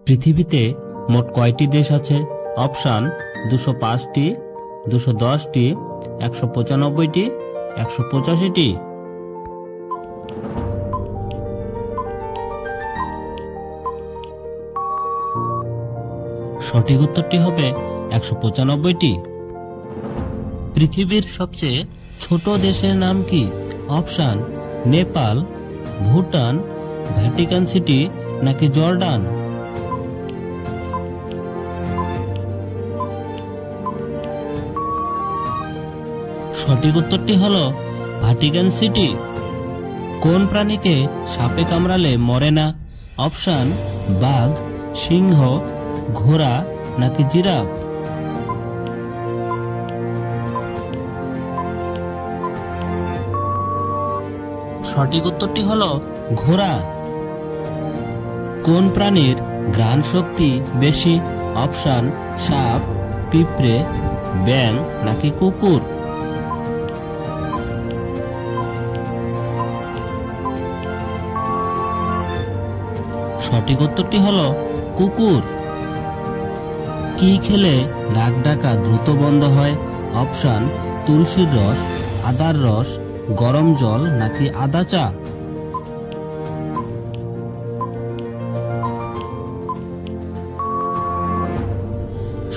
পৃথিবীতে মোট কয়টি দেশ আছে? অপশান 205টি, 210টি, 195টি, 185টি। সঠিক উত্তরটি হবে 195টি। পৃথিবীর সবচেয়ে ছোট দেশের নাম কি? Option Nepal, Bhutan, Vatican city নাকি জর্ডান? সঠিক উত্তরটি হলো ভ্যাটিকান সিটি। কোন প্রাণীকে সাপে কামড়ালে মরে না? অপশান বাঘ, সিংহ, ঘোড়া নাকি জিরাফ? সঠিক উত্তরটি হলো ঘোড়া। কোন প্রাণীর ঘ্রাণ শক্তি বেশি? অপশান সাপ, পিঁপড়ে, ব্যাঙ নাকি কুকুর? সঠিক উত্তরটি হলো কুকুর। কি খেলে নাক ডাকা দ্রুত বন্ধ হয়? অপশান তুলসীর রস, আদার রস, গরম জল নাকি আদা চা?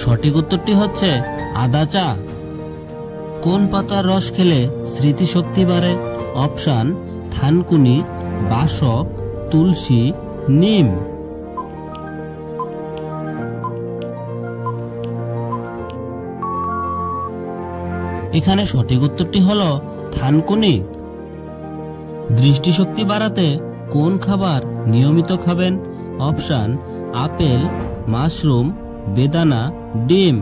সঠিক উত্তরটি হচ্ছে আদা চা। কোন পাতার রস খেলে স্মৃতিশক্তি বাড়ে? অপশান থানকুনি, বাসক, তুলসী, নিম। এখানে সঠিক উত্তরটি হলো থানকুনি। দৃষ্টিশক্তি বাড়াতে কোন খাবার নিয়মিত খাবেন? অপশান আপেল, মাশরুম, বেদানা, ডিম।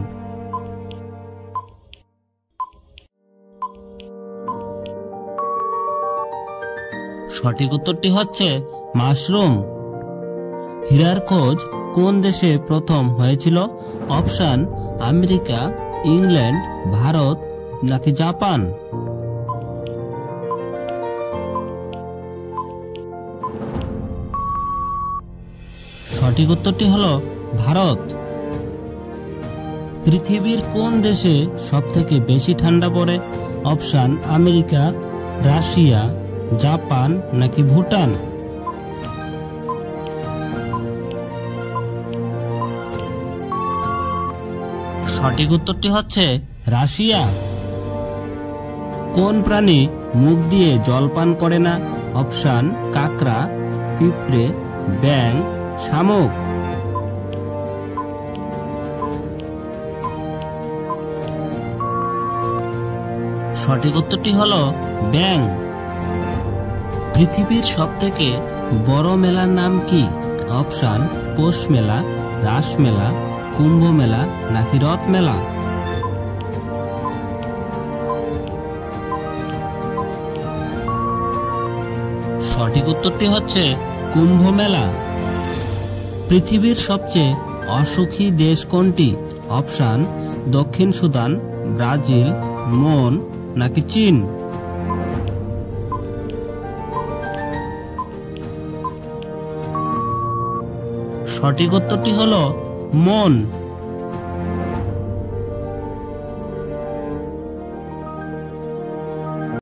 সঠিক উত্তরটি হচ্ছে মাশরুম। হীরার খোঁজ কোন দেশে প্রথম হয়েছিল? অপশান আমেরিকা, ইংল্যান্ড, ভারত নাকি জাপান? সঠিক উত্তরটি হলো ভারত। পৃথিবীর কোন দেশে সবথেকে বেশি ঠান্ডা পড়ে? অপশান আমেরিকা, রাশিয়া, জাপান নাকি ভুটান? সঠিক উত্তরটি হচ্ছে রাশিয়া। কোন প্রাণী মুখ দিয়ে জল পান করে না? অপশান কাকড়া, পিঁপড়ে, ব্যাঙ, শামুক। সঠিক উত্তরটি হলো ব্যাঙ। পৃথিবীর সবথেকে বড় মেলার নাম কি? অপশান পৌষ মেলা, রাস মেলা, কুম্ভ মেলা নাকি রথ মেলা? সঠিক উত্তরটি হচ্ছে কুম্ভ মেলা। পৃথিবীর সবচেয়ে অসুখী দেশ কোনটি? অপশান দক্ষিণ সুদান, ব্রাজিল, মন নাকি চীন? সঠিক উত্তরটি হলো মন।